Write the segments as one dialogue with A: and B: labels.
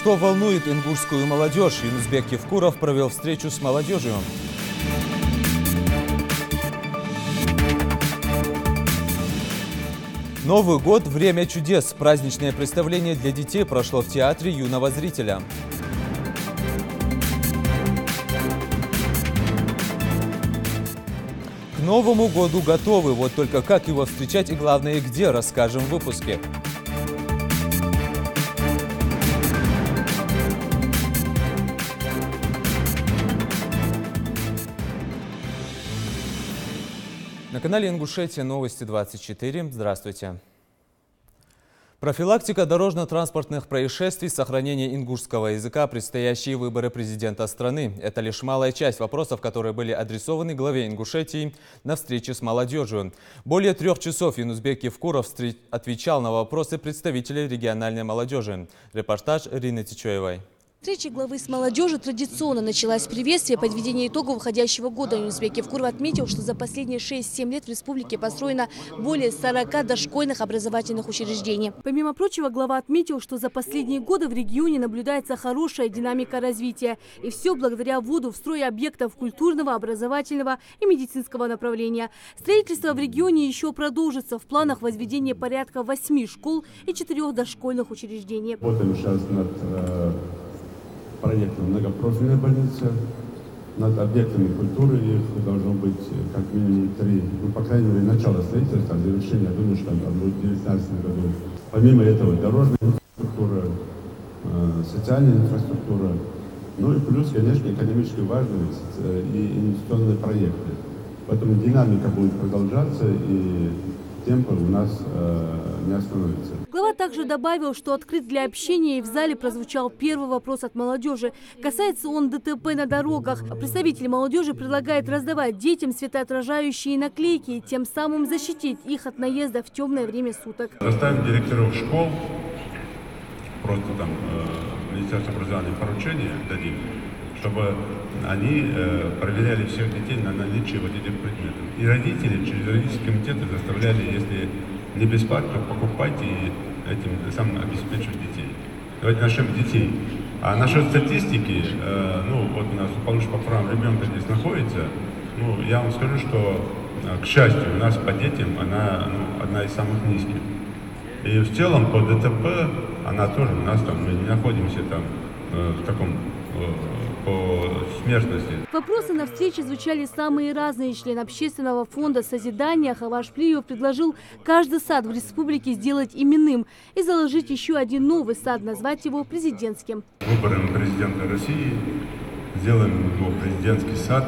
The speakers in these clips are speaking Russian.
A: Что волнует ингушскую молодежь? Юнусбек Евкуров провел встречу с молодежью. Новый год – время чудес. Праздничное представление для детей прошло в театре юного зрителя. К Новому году готовы. Вот только как его встречать и главное где, расскажем в выпуске. На канале Ингушетия новости 24. Здравствуйте. Профилактика дорожно-транспортных происшествий, сохранение ингушского языка, предстоящие выборы президента страны. Это лишь малая часть вопросов, которые были адресованы главе Ингушетии на встрече с молодежью. Более 3 часов Юнусбек Евкуров отвечал на вопросы представителей региональной молодежи. Репортаж Ирины Тичоевой.
B: Встреча главы с молодежью традиционно началась с приветствия подведения итогов уходящего года. Юнусбек Евкуров отметил, что за последние 6-7 лет в республике построено более 40 дошкольных образовательных учреждений. Помимо прочего, глава отметил, что за последние годы в регионе наблюдается хорошая динамика развития. И все благодаря вводу в строй объектов культурного, образовательного и медицинского направления. Строительство в регионе еще продолжится. В планах возведения порядка 8 школ и 4 дошкольных учреждений.
C: Работаем сейчас над проектом многопрофильной больницы, над объектами культуры. Их должно быть как минимум 3. Ну, по крайней мере, начало строительства, завершение, я думаю, что это будет в 2019 году. Помимо этого, дорожная инфраструктура, социальная инфраструктура, ну и плюс, конечно, экономически важные и инвестиционные проекты. Поэтому динамика будет продолжаться, и темпы у нас не остановится.
B: Глава также добавил, что открыт для общения, и в зале прозвучал первый вопрос от молодежи. Касается он ДТП на дорогах. Представитель молодежи предлагает раздавать детям светоотражающие наклейки и тем самым защитить их от наезда в темное время суток.
C: Заставим директоров школ, просто там Министерство образования поручения дадим, чтобы они проверяли всех детей на наличие вот этих предметов. И родители через родительские комитеты заставляли, если не бесплатно, покупать и этим самым обеспечивать детей. Давайте начнем с детей. А насчет статистики, ну вот у нас по правам ребенка здесь находится, ну я вам скажу, что, к счастью, у нас по детям она одна из самых низких. И в целом по ДТП она тоже у нас там, мы не находимся там в таком по смертности.
B: Вопросы на встрече звучали самые разные. Член общественного фонда созидания Хаваш Плиев предложил каждый сад в республике сделать именным и заложить еще один новый сад, назвать его президентским.
C: Выбором президента России сделаем его президентский сад,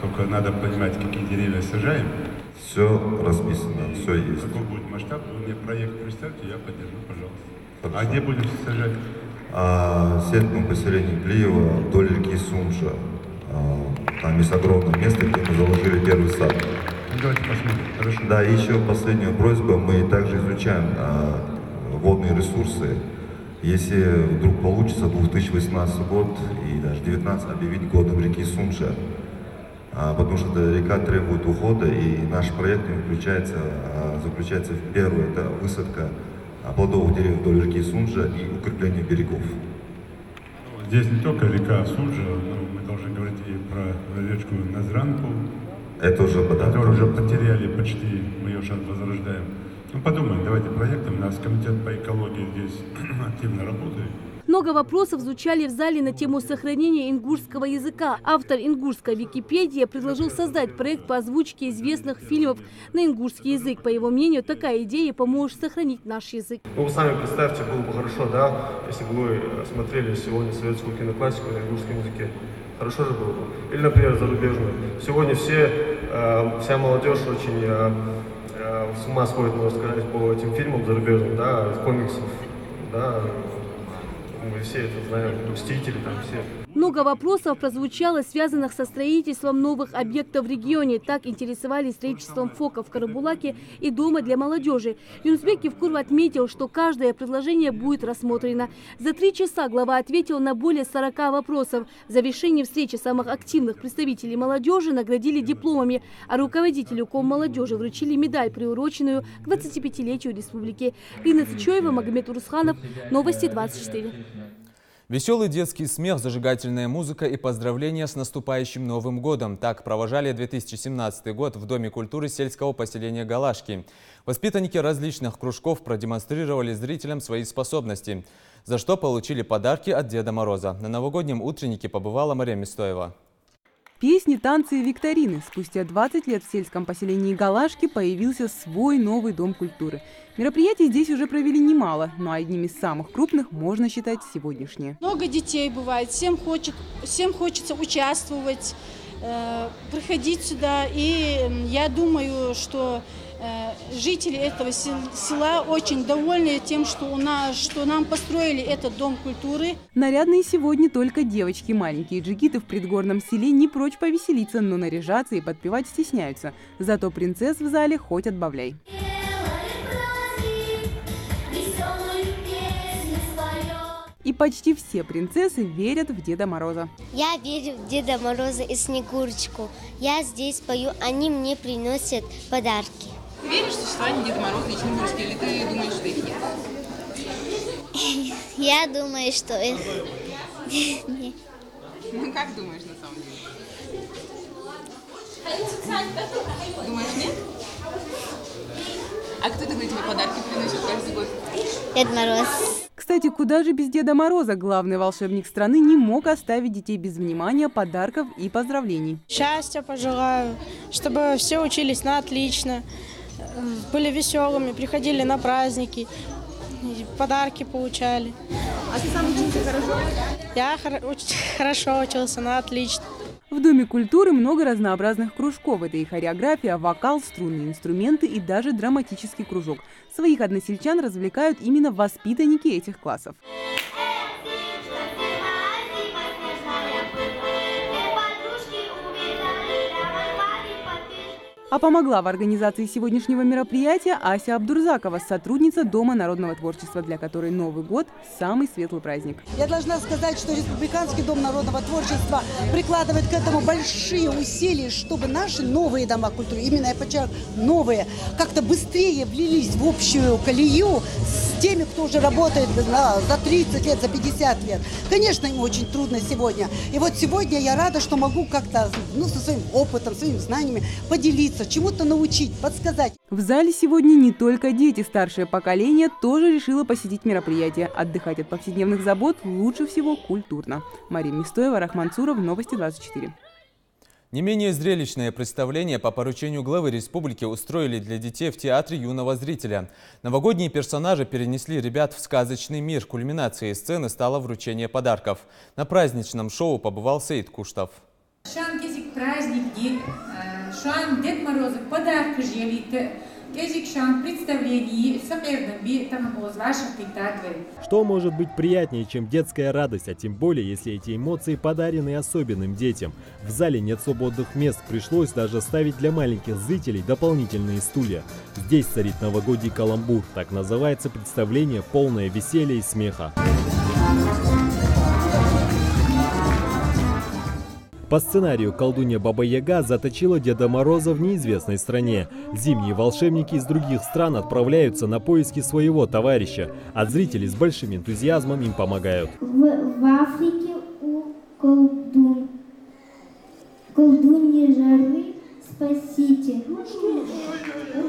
C: только надо понимать, какие деревья сажаем.
D: Все расписано, все есть.
C: Какой будет масштаб, вы мне проект представьте, я поддержу, пожалуйста. Хорошо. А где будем сажать?
D: В сельском поселении Плиева, вдоль реки Сунжа. Там есть огромное место, где мы заложили первый сад.
C: Ну, давайте посмотрим. Хорошо.
D: Да, и еще последняя просьба. Мы также изучаем водные ресурсы. Если вдруг получится 2018 год и даже 2019 объявить годом реки Сунжа, потому что эта река требует ухода, и наш проект заключается в первое, это высадка плодовых деревьев вдоль реки Сунжа и укрепление берегов.
C: Здесь не только река Сунжа, но мы должны говорить и про речку Назранку,
D: это уже
C: которую уже потеряли почти, мы ее сейчас возрождаем. Ну подумаем, давайте проектом, у нас комитет по экологии здесь активно работает.
B: Много вопросов звучали в зале на тему сохранения ингушского языка. Автор ингушской Википедии предложил создать проект по озвучке известных фильмов на ингушский язык. По его мнению, такая идея поможет сохранить наш язык.
E: Ну, вы сами представьте, было бы хорошо, да, если бы мы смотрели сегодня советскую киноклассику на ингушском языке. Хорошо же было бы. Или, например, зарубежную. Сегодня вся молодежь очень с ума сходит, можно сказать, по этим фильмам зарубежным, да, комиксов, да. Мы все это знаем, Мстители там все.
B: Много вопросов прозвучало, связанных со строительством новых объектов в регионе. Так интересовались строительством ФОКа в Карабулаке и дома для молодежи. Юнусбек Евкуров отметил, что каждое предложение будет рассмотрено. За 3 часа глава ответил на более 40 вопросов. В завершении встречи самых активных представителей молодежи наградили дипломами, а руководителю Коммолодежи вручили медаль, приуроченную к 25-летию республики. Ирина Тичоева, Магомед Урусханов, Новости 24.
A: Веселый детский смех, зажигательная музыка и поздравления с наступающим Новым годом. Так провожали 2017 год в Доме культуры сельского поселения Галашки. Воспитанники различных кружков продемонстрировали зрителям свои способности, за что получили подарки от Деда Мороза. На новогоднем утреннике побывала Мария Мистоева.
F: Песни, танцы и викторины. Спустя 20 лет в сельском поселении Галашки появился свой новый дом культуры. Мероприятий здесь уже провели немало, но одним из самых крупных можно считать сегодняшнее.
G: Много детей бывает, всем хочется участвовать, приходить сюда. И я думаю, что жители этого села очень довольны тем, что нам построили этот дом культуры.
F: Нарядные сегодня только девочки. Маленькие джигиты в предгорном селе не прочь повеселиться, но наряжаться и подпевать стесняются. Зато принцесс в зале хоть отбавляй. И почти все принцессы верят в Деда Мороза.
H: Я верю в Деда Мороза и Снегурочку. Я здесь пою, они мне приносят подарки.
I: Ты веришь в существование Деда Мороза и Снегурочки, или ты думаешь, что их нет?
H: Я думаю, что их нет.
I: Ну как думаешь на самом деле? Думаешь, нет? А кто тогда тебе подарки приносит каждый год?
H: Дед Мороз.
F: Кстати, куда же без Деда Мороза? Главный волшебник страны не мог оставить детей без внимания, подарков и поздравлений.
J: Счастья пожелаю, чтобы все учились на отлично, были веселыми, приходили на праздники, подарки получали.
F: А ты сам учился хорошо?
J: Я хорошо учился, на отлично.
F: В Доме культуры много разнообразных кружков. Это и хореография, вокал, струнные инструменты и даже драматический кружок. Своих односельчан развлекают именно воспитанники этих классов. А помогла в организации сегодняшнего мероприятия Ася Абдурзакова, сотрудница Дома народного творчества, для которой Новый год – самый светлый праздник.
K: Я должна сказать, что Республиканский дом народного творчества прикладывает к этому большие усилия, чтобы наши новые дома культуры, именно я подчеркиваю, новые, как-то быстрее влились в общую колею с теми, кто уже работает за 30 лет, за 50 лет. Конечно, им очень трудно сегодня. И вот сегодня я рада, что могу как-то со своим опытом, своими знаниями поделиться, чему-то научить, подсказать.
F: В зале сегодня не только дети. Старшее поколение тоже решило посетить мероприятие. Отдыхать от повседневных забот лучше всего культурно. Мария Мистоева, Рахман Цуров, Новости 24.
A: Не менее зрелищное представление по поручению главы республики устроили для детей в Театре юного зрителя. Новогодние персонажи перенесли ребят в сказочный мир. Кульминацией сцены стало вручение подарков. На праздничном шоу побывал Саид Куштов.
L: Праздник, шан Дед Морозов подарки желит.
M: Что может быть приятнее, чем детская радость, а тем более, если эти эмоции подарены особенным детям. В зале нет свободных мест, пришлось даже ставить для маленьких зрителей дополнительные стулья. Здесь царит новогодний каламбур, так называется представление, полное веселья и смеха. По сценарию колдунья Баба Яга заточила Деда Мороза в неизвестной стране. Зимние волшебники из других стран отправляются на поиски своего товарища, а зрители с большим энтузиазмом им помогают.
H: В Африке у колдуньи Жары спасите.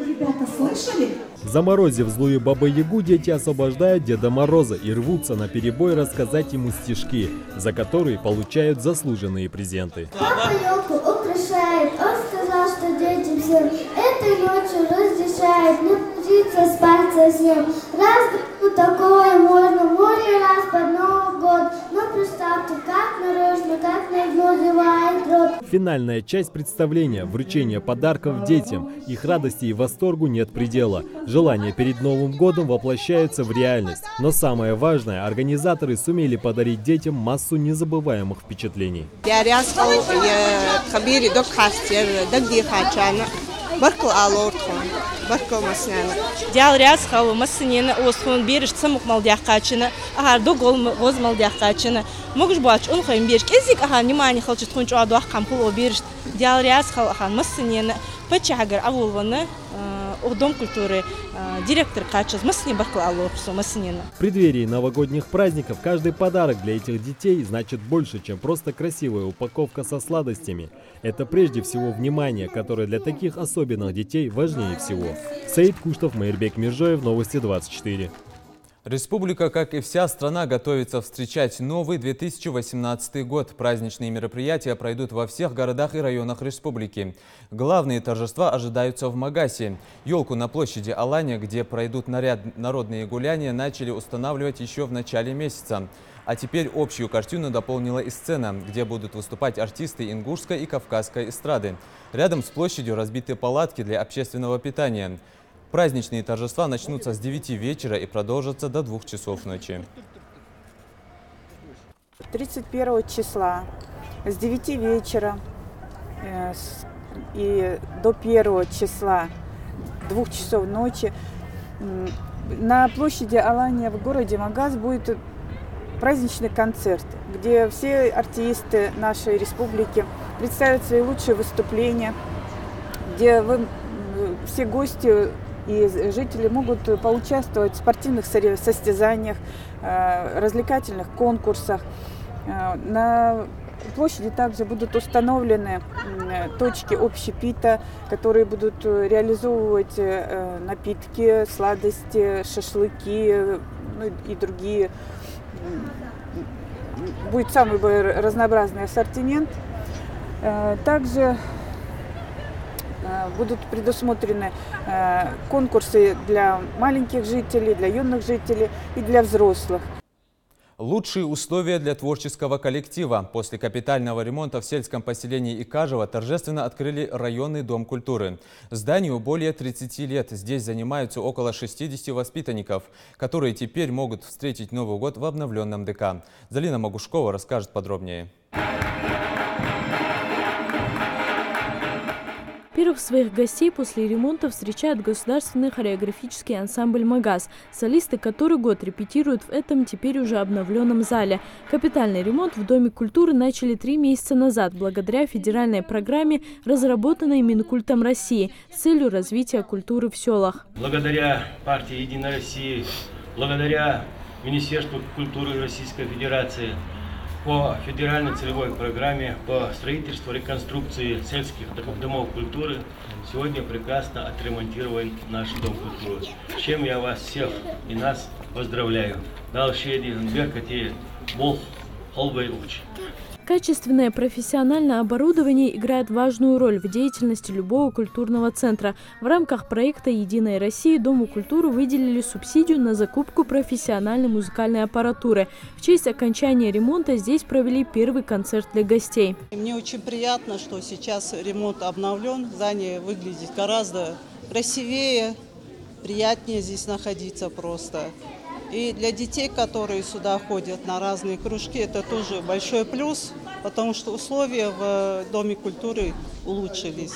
L: Ребята, слышали?
M: Заморозив злую Бабу-Ягу, дети освобождают Деда Мороза и рвутся наперебой рассказать ему стишки, за которые получают заслуженные презенты.
H: Папа елку украшает, он сказал, что детям всем этой ночью разрешает не ложиться спать совсем. Раз такое можно раз под Новый год, но представьте, как нарочно, как называет рот.
M: Финальная часть представления – вручение подарков детям. Их радости и восторгу нет предела. Желания перед Новым годом воплощаются в реальность. Но самое важное – организаторы сумели подарить детям массу незабываемых впечатлений.
N: Дом культуры, директор Качас, Маснин Баклаловсу, Маснина.
M: В преддверии новогодних праздников каждый подарок для этих детей значит больше, чем просто красивая упаковка со сладостями. Это прежде всего внимание, которое для таких особенных детей важнее всего. Саид Куштов, Майрбек Миржоев, Новости 24.
A: Республика, как и вся страна, готовится встречать новый 2018 год. Праздничные мероприятия пройдут во всех городах и районах республики. Главные торжества ожидаются в Магасе. Елку на площади Алания, где пройдут народные гуляния, начали устанавливать еще в начале месяца. А теперь общую картину дополнила и сцена, где будут выступать артисты ингушской и кавказской эстрады. Рядом с площадью разбиты палатки для общественного питания. Праздничные торжества начнутся с 9 вечера и продолжатся до 2 часов ночи.
O: 31 числа с 9 вечера и до 1 числа 2 часов ночи на площади Алания в городе Магас будет праздничный концерт, где все артисты нашей республики представят свои лучшие выступления, где все гости и жители могут поучаствовать в спортивных состязаниях, развлекательных конкурсах. На площади также будут установлены точки общепита, которые будут реализовывать напитки, сладости, шашлыки, ну и другие. Будет самый разнообразный ассортимент. Также будут предусмотрены конкурсы для маленьких жителей, для юных жителей и для взрослых.
A: Лучшие условия для творческого коллектива. После капитального ремонта в сельском поселении Икажево торжественно открыли районный дом культуры. Зданию более 30 лет. Здесь занимаются около 60 воспитанников, которые теперь могут встретить Новый год в обновленном ДК. Залина Магушкова расскажет подробнее.
P: Первых своих гостей после ремонта встречает государственный хореографический ансамбль «Магас», солисты который год репетируют в этом теперь уже обновленном зале. Капитальный ремонт в Доме культуры начали 3 месяца назад благодаря федеральной программе, разработанной Минкультом России с целью развития культуры в селах.
Q: Благодаря партии «Единая Россия», благодаря Министерству культуры Российской Федерации, по федеральной целевой программе по строительству, реконструкции сельских домов культуры сегодня прекрасно отремонтирован наш Дом культуры. С чем я вас всех и нас поздравляю.
P: Качественное профессиональное оборудование играет важную роль в деятельности любого культурного центра. В рамках проекта «Единая Россия» Дому культуры выделили субсидию на закупку профессиональной музыкальной аппаратуры. В честь окончания ремонта здесь провели первый концерт для гостей.
R: Мне очень приятно, что сейчас ремонт обновлен. Здание выглядит гораздо красивее, приятнее здесь находиться просто. И для детей, которые сюда ходят на разные кружки, это тоже большой плюс, потому что условия в Доме культуры улучшились.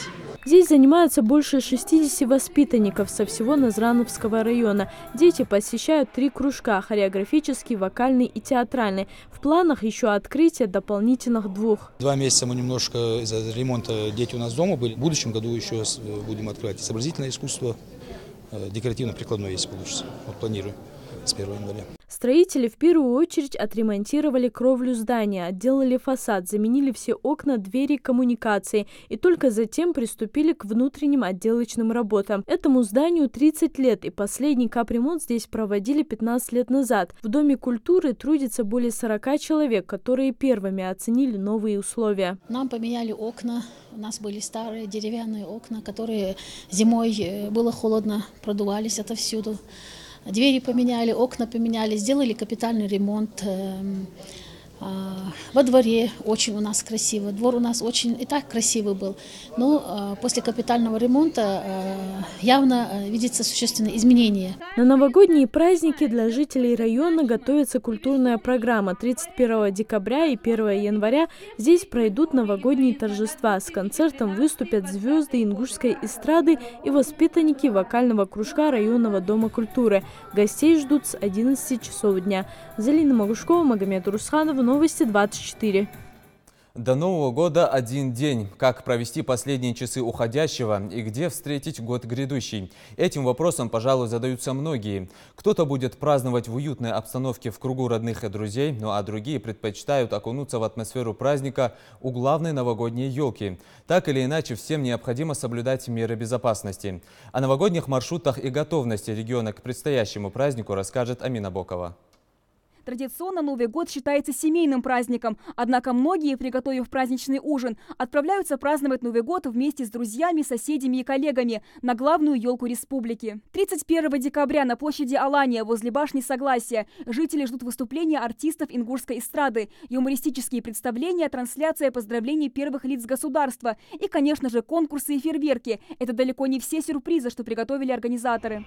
P: Здесь занимаются больше 60 воспитанников со всего Назрановского района. Дети посещают 3 кружка – хореографический, вокальный и театральный. В планах еще открытие дополнительных 2.
S: 2 месяца мы немножко из-за ремонта дети у нас дома были. В будущем году еще будем открывать изобразительное искусство, декоративно-прикладное, если получится. Вот планирую. С 1 января.
P: Строители в первую очередь отремонтировали кровлю здания, отделали фасад, заменили все окна, двери, коммуникации и только затем приступили к внутренним отделочным работам. Этому зданию 30 лет, и последний капремонт здесь проводили 15 лет назад. В Доме культуры трудится более 40 человек, которые первыми оценили новые условия.
T: Нам поменяли окна, у нас были старые деревянные окна, которые зимой было холодно, продувались отовсюду. Двери поменяли, окна поменяли, сделали капитальный ремонт. Во дворе очень у нас красиво. Двор у нас очень и так красивый был. Но после капитального ремонта явно видится существенное изменение.
P: На новогодние праздники для жителей района готовится культурная программа. 31 декабря и 1 января здесь пройдут новогодние торжества. С концертом выступят звезды ингушской эстрады и воспитанники вокального кружка районного Дома культуры. Гостей ждут с 11 часов дня. Залина Магушкова, Магомед Русханов, Новости 24.
A: До Нового года один день. Как провести последние часы уходящего и где встретить год грядущий? Этим вопросом, пожалуй, задаются многие. Кто-то будет праздновать в уютной обстановке в кругу родных и друзей, ну а другие предпочитают окунуться в атмосферу праздника у главной новогодней елки. Так или иначе, всем необходимо соблюдать меры безопасности. О новогодних маршрутах и готовности региона к предстоящему празднику расскажет Амина Бокова.
U: Традиционно Новый год считается семейным праздником, однако многие, приготовив праздничный ужин, отправляются праздновать Новый год вместе с друзьями, соседями и коллегами на главную елку республики. 31 декабря на площади Алания возле башни Согласия жители ждут выступления артистов ингушской эстрады, юмористические представления, трансляция поздравлений первых лиц государства и, конечно же, конкурсы и фейерверки. Это далеко не все сюрпризы, что приготовили организаторы.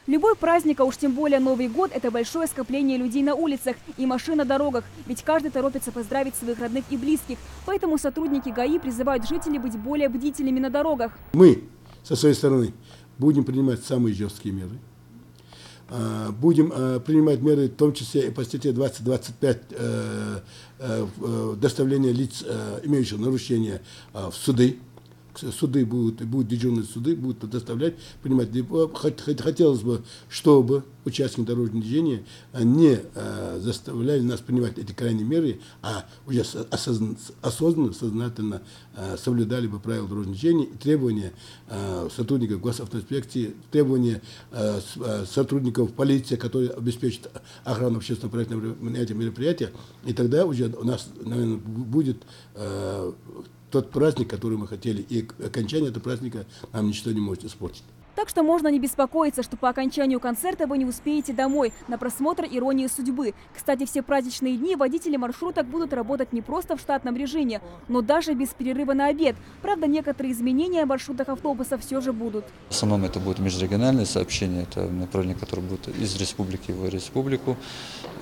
U: Любой праздник, а уж тем более Новый год – это большое скопление людей на улицах и машин на дорогах, ведь каждый торопится поздравить своих родных и близких. Поэтому сотрудники ГАИ призывают жителей быть более бдительными на дорогах.
V: Мы, со своей стороны, будем принимать самые жесткие меры. Будем принимать меры, в том числе и по статье 20-25 доставления лиц, имеющих нарушения, в суды. Суды будут дежурные суды, будут доставлять, принимать. Хотелось бы, чтобы участники дорожного движения не заставляли нас принимать эти крайние меры, а уже осознанно, сознательно соблюдали бы правила дорожного движения и требования сотрудников госавтоинспекции, требования сотрудников полиции, которые обеспечат охрану общественно-правительного мероприятия. И тогда уже у нас, наверное, будет тот праздник, который мы хотели, и окончание этого праздника нам ничто не может испортить.
U: Так что можно не беспокоиться, что по окончанию концерта вы не успеете домой на просмотр «Иронии судьбы». Кстати, все праздничные дни водители маршруток будут работать не просто в штатном режиме, но даже без перерыва на обед. Правда, некоторые изменения в маршрутах автобусов все же будут.
W: В основном это будут межрегиональные сообщения, это направления, которые будут из республики в республику,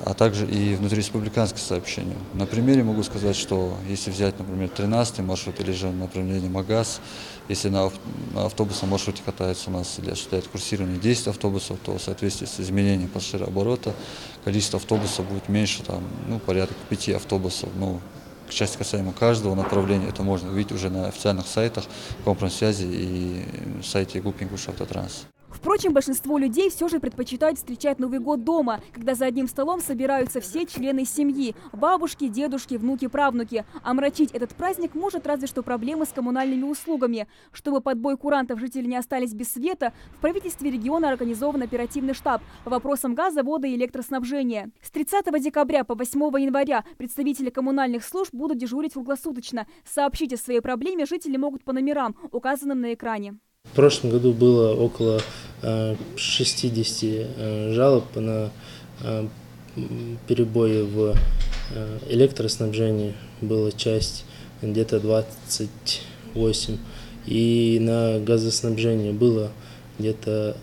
W: а также и внутриреспубликанские сообщения. На примере могу сказать, что если взять, например, 13-й маршрут или же направление Магаз, если на автобусном маршруте катается у нас или осуществляет курсирование 10 автобусов, то в соответствии с изменением пассажирооборота количество автобусов будет меньше, порядка 5 автобусов. К части касаемо каждого направления, это можно увидеть уже на официальных сайтах Компромсвязи и сайте ГУП «Ингушавтотранс».
U: Впрочем, большинство людей все же предпочитают встречать Новый год дома, когда за одним столом собираются все члены семьи – бабушки, дедушки, внуки, правнуки. Омрачить этот праздник может разве что проблемы с коммунальными услугами. Чтобы под бой курантов жители не остались без света, в правительстве региона организован оперативный штаб по вопросам газа, воды и электроснабжения. С 30 декабря по 8 января представители коммунальных служб будут дежурить круглосуточно. Сообщить о своей проблеме жители могут по номерам, указанным на экране.
X: В прошлом году было около 60 жалоб на перебои в электроснабжении. Была часть где-то 28. И на газоснабжение было где-то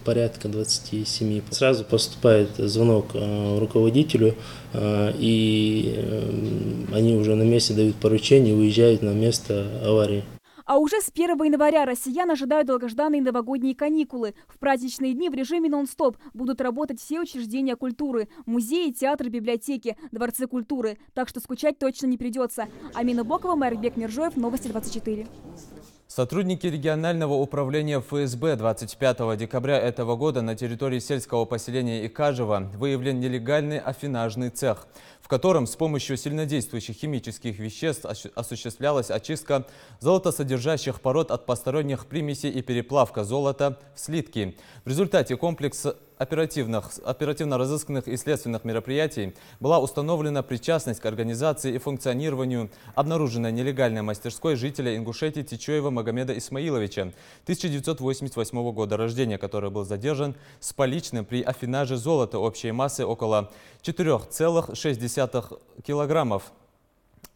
X: порядка 27. Сразу поступает звонок руководителю, и они уже на месте дают поручение и уезжают на место аварии.
U: А уже с 1 января россиян ожидают долгожданные новогодние каникулы. В праздничные дни в режиме нон-стоп будут работать все учреждения культуры – музеи, театры, библиотеки, дворцы культуры. Так что скучать точно не придется. Амина Бокова, Майрбек Миржоев, Новости 24.
A: Сотрудники регионального управления ФСБ 25 декабря этого года на территории сельского поселения Икажево выявлен нелегальный афинажный цех, в котором с помощью сильнодействующих химических веществ осуществлялась очистка золотосодержащих пород от посторонних примесей и переплавка золота в слитки. В результате комплекса оперативно-розыскных и следственных мероприятий была установлена причастность к организации и функционированию обнаруженной нелегальной мастерской жителя Ингушетии Тичоева Магомеда Исмаиловича, 1988 года рождения, который был задержан с поличным при афинаже золота общей массы около 4,6 килограммов.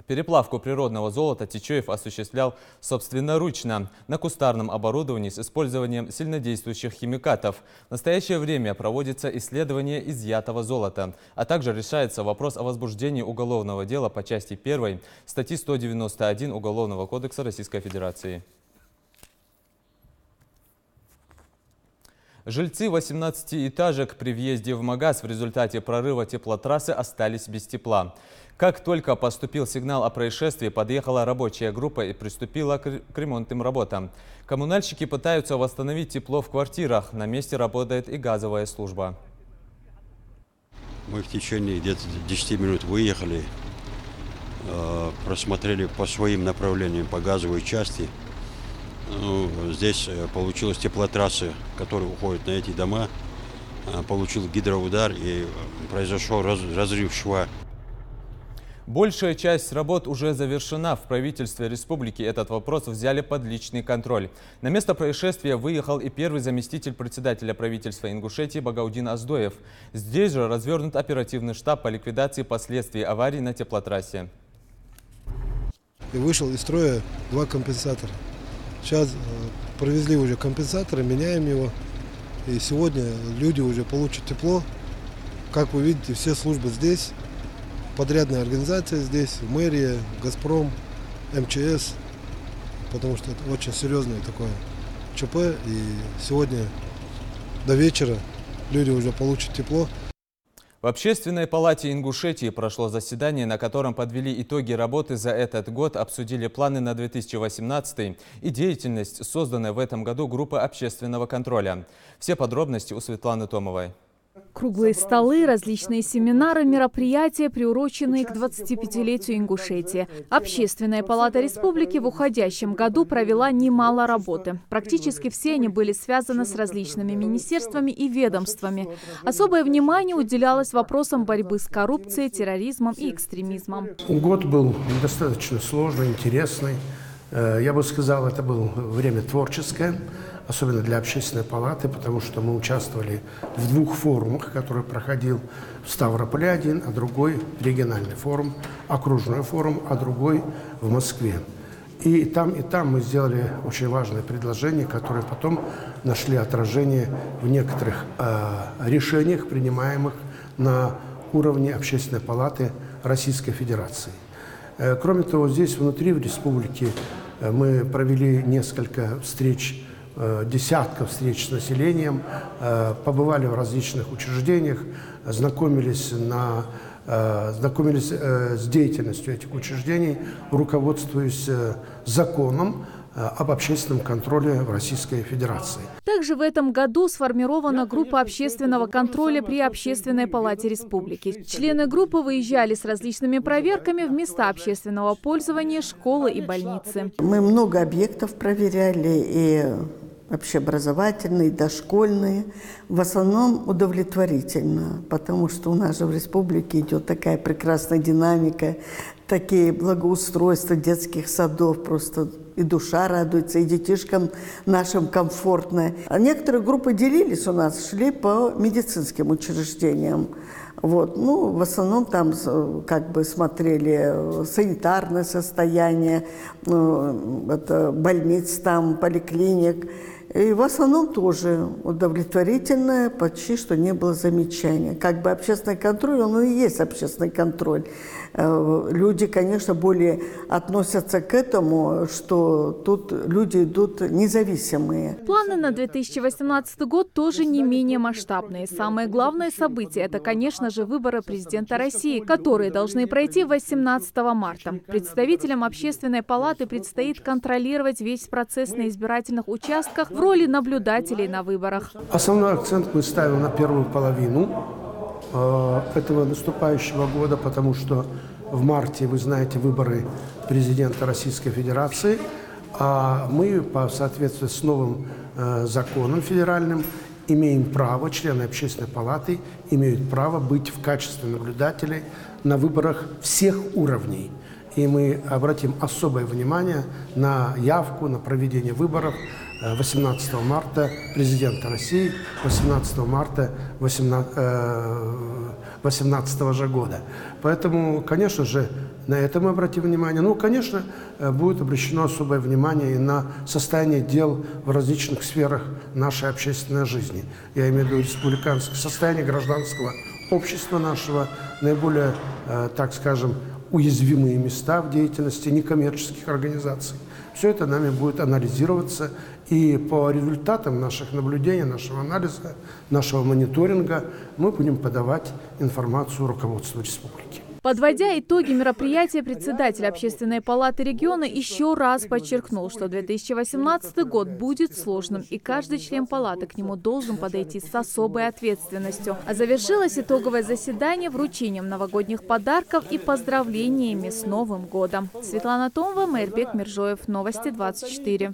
A: Переплавку природного золота Тичоев осуществлял собственноручно на кустарном оборудовании с использованием сильнодействующих химикатов. В настоящее время проводится исследование изъятого золота, а также решается вопрос о возбуждении уголовного дела по части 1 статьи 191 Уголовного кодекса Российской Федерации. Жильцы 18-этажек при въезде в Магаз в результате прорыва теплотрассы остались без тепла. Как только поступил сигнал о происшествии, подъехала рабочая группа и приступила к ремонтным работам. Коммунальщики пытаются восстановить тепло в квартирах. На месте работает и газовая служба.
B: Мы в течение где-то 10 минут выехали, просмотрели по своим направлениям по газовой части. Здесь получилась теплотрасса, которая уходит на эти дома, получил гидроудар и произошел разрыв шва.
A: Большая часть работ уже завершена. В правительстве республики этот вопрос взяли под личный контроль. На место происшествия выехал и первый заместитель председателя правительства Ингушетии Багаудин Аздоев. Здесь же развернут оперативный штаб по ликвидации последствий аварии на теплотрассе.
C: И вышел из строя 2 компенсатора. Сейчас провезли уже компенсаторы, меняем его. И сегодня люди уже получат тепло. Как вы видите, все службы здесь. Подрядная организация здесь, мэрия, Газпром, МЧС. Потому что это очень серьезное такое ЧП. И сегодня до вечера люди уже получат тепло.
A: В Общественной палате Ингушетии прошло заседание, на котором подвели итоги работы за этот год, обсудили планы на 2018 и деятельность, созданной в этом году группы общественного контроля. Все подробности у Светланы Томовой.
U: Круглые столы, различные семинары, мероприятия, приуроченные к 25-летию Ингушетии. Общественная палата республики в уходящем году провела немало работы. Практически все они были связаны с различными министерствами и ведомствами. Особое внимание уделялось вопросам борьбы с коррупцией, терроризмом и экстремизмом.
D: Год был достаточно сложный, интересный. Я бы сказал, это было время творческое, особенно для общественной палаты, потому что мы участвовали в 2 форумах, которые проходил в Ставрополе один, а другой региональный форум, окружной форум, а другой в Москве. И там мы сделали очень важные предложения, которые потом нашли отражение в некоторых решениях, принимаемых на уровне Общественной палаты Российской Федерации. Кроме того, здесь внутри в республике мы провели несколько встреч, десятков встреч с населением, побывали в различных учреждениях, знакомились с деятельностью этих учреждений, руководствуясь законом об общественном контроле в Российской Федерации.
U: Также в этом году сформирована группа общественного контроля при Общественной палате республики. Члены группы выезжали с различными проверками в места общественного пользования, школы и больницы.
E: Мы много объектов проверяли, и общеобразовательные, и дошкольные. В основном удовлетворительно, потому что у нас же в республике идет такая прекрасная динамика, такие благоустройства детских садов, просто и душа радуется, и детишкам нашим комфортно. А некоторые группы делились у нас, шли по медицинским учреждениям. Вот. Ну, в основном там как бы смотрели санитарное состояние, больниц там, поликлиник. И в основном тоже удовлетворительное, почти что не было замечаний. Как бы общественный контроль, он и есть общественный контроль. Люди, конечно, более относятся к этому, что тут люди идут независимые.
U: Планы на 2018 год тоже не менее масштабные. Самое главное событие – это, конечно же, выборы президента России, которые должны пройти 18 марта. Представителям Общественной палаты предстоит контролировать весь процесс на избирательных участках в роли наблюдателей на выборах.
D: Основной акцент мы ставим на первую половину этого наступающего года, потому что в марте, вы знаете, выборы президента Российской Федерации, а мы, по соответствии с новым законом федеральным, имеем право, члены Общественной палаты имеют право быть в качестве наблюдателей на выборах всех уровней. И мы обратим особое внимание на явку, на проведение выборов 18 марта президента России, 18 марта 2018 же года. Поэтому, конечно же, на это мы обратим внимание. Ну, конечно, будет обращено особое внимание и на состояние дел в различных сферах нашей общественной жизни. Я имею в виду республиканское состояние гражданского общества нашего, наиболее, так скажем, уязвимые места в деятельности некоммерческих организаций. Все это нами будет анализироваться, и по результатам наших наблюдений, нашего анализа, нашего мониторинга мы будем подавать информацию руководству республики.
P: Подводя итоги мероприятия, председатель Общественной палаты региона еще раз подчеркнул, что 2018 год будет сложным, и каждый член палаты к нему должен подойти с особой ответственностью. А завершилось итоговое заседание вручением новогодних подарков и поздравлениями с Новым годом. Светлана Томова, Майрбек Миржоев, Новости 24.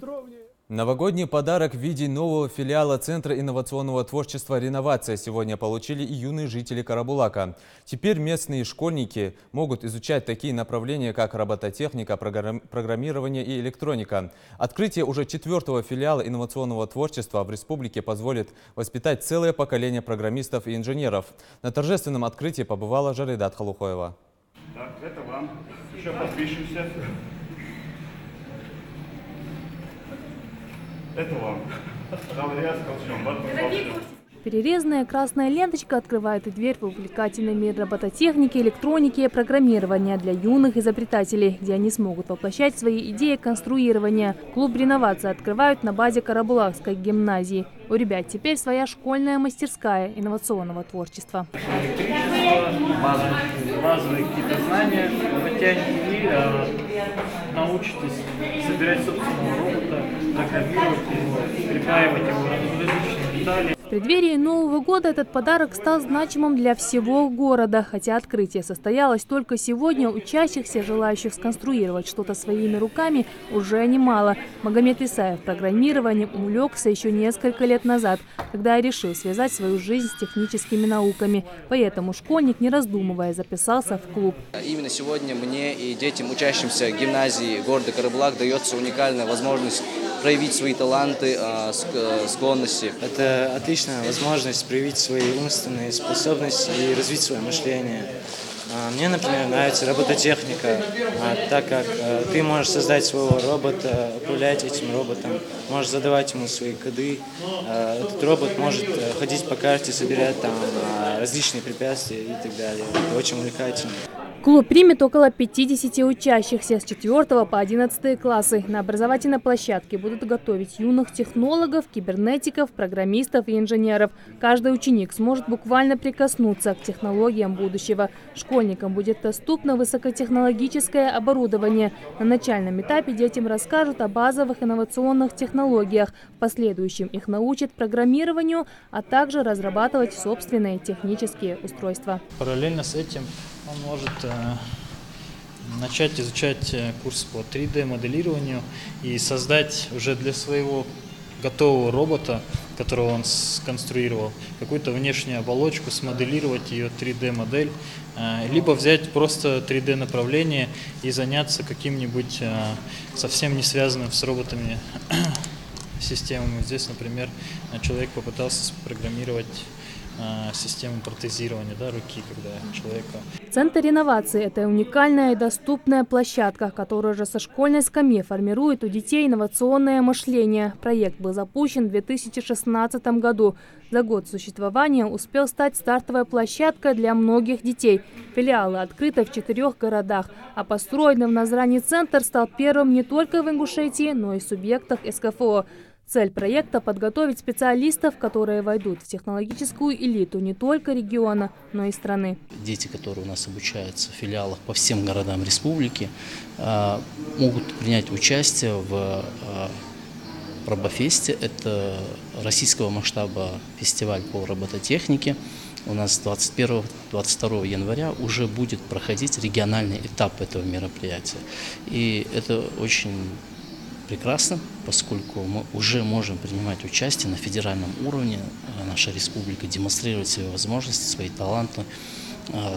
A: Новогодний подарок в виде нового филиала Центра инновационного творчества «Реновация» сегодня получили и юные жители Карабулака. Теперь местные школьники могут изучать такие направления, как робототехника, программирование и электроника. Открытие уже 4-го филиала инновационного творчества в республике позволит воспитать целое поколение программистов и инженеров. На торжественном открытии побывала Жаридат Халухоева.
G: Так, это вам. Еще подпишемся. Это вам.
P: Перерезанная красная ленточка открывает дверь в увлекательный мир робототехники, электроники и программирования для юных изобретателей, где они смогут воплощать свои идеи конструирования. Клуб «Реновация» открывают на базе Карабулакской гимназии. У ребят теперь своя школьная мастерская инновационного творчества.
I: Базовые какие-то знания потянете и научитесь собирать собственного робота, программировать его, припаивать его различные детали.
P: В преддверии Нового года этот подарок стал значимым для всего города. Хотя открытие состоялось только сегодня, учащихся, желающих сконструировать что-то своими руками, уже немало. Магомед Исаев программированием увлекся еще несколько лет назад, когда решил связать свою жизнь с техническими науками. Поэтому школьник, не раздумывая, записался в клуб.
J: Именно сегодня мне и детям, учащимся гимназии города Карабулак, дается уникальная возможность проявить свои таланты, склонности.
K: Это отличная возможность проявить свои умственные способности и развить свое мышление. Мне, например, нравится робототехника, так как ты можешь создать своего робота, управлять этим роботом, можешь задавать ему свои коды. Этот робот может ходить по карте, собирать там различные препятствия и так далее. Это очень увлекательно.
P: Клуб примет около 50 учащихся с 4 по 11 классы. На образовательной площадке будут готовить юных технологов, кибернетиков, программистов и инженеров. Каждый ученик сможет буквально прикоснуться к технологиям будущего. Школьникам будет доступно высокотехнологическое оборудование. На начальном этапе детям расскажут о базовых инновационных технологиях. В последующем их научат программированию, а также разрабатывать собственные технические устройства.
I: Параллельно с этим он может начать изучать курс по 3D-моделированию и создать уже для своего готового робота, которого он сконструировал, какую-то внешнюю оболочку, смоделировать ее 3D-модель, либо взять просто 3D-направление и заняться каким-нибудь совсем не связанным с роботами системами. Здесь, например, человек попытался спрограммировать систему протезирования руки, когда человека.
P: Центр реновации – это уникальная и доступная площадка, которая уже со школьной скамьи формирует у детей инновационное мышление. Проект был запущен в 2016 году. За год существования успел стать стартовой площадкой для многих детей. Филиалы открыты в 4 городах, а построенный в Назрани центр стал первым не только в Ингушетии, но и в субъектах СКФО. Цель проекта – подготовить специалистов, которые войдут в технологическую элиту не только региона, но и страны.
Y: Дети, которые у нас обучаются в филиалах по всем городам республики, могут принять участие в Робофесте. Это российского масштаба фестиваль по робототехнике. У нас 21-22 января уже будет проходить региональный этап этого мероприятия. И это очень прекрасно, поскольку мы уже можем принимать участие на федеральном уровне. Наша республика демонстрировать свои возможности, свои таланты,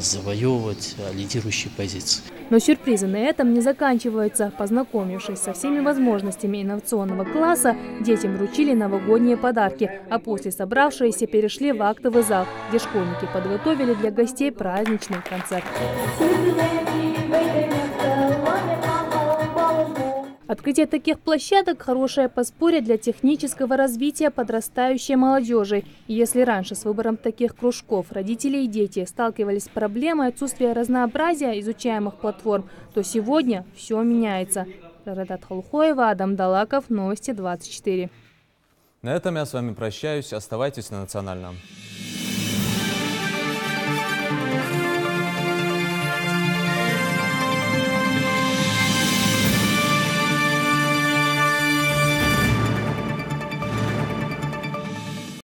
Y: завоевывать лидирующие позиции.
P: Но сюрпризы на этом не заканчиваются. Познакомившись со всеми возможностями инновационного класса, детям вручили новогодние подарки, а после собравшиеся перешли в актовый зал, где школьники подготовили для гостей праздничный концерт. Открытие таких площадок – хорошее подспорье для технического развития подрастающей молодежи. И если раньше с выбором таких кружков родители и дети сталкивались с проблемой отсутствия разнообразия изучаемых платформ, то сегодня все меняется.
F: Рарадат Халухоева, Адам Далаков, Новости 24.
A: На этом я с вами прощаюсь. Оставайтесь на Национальном.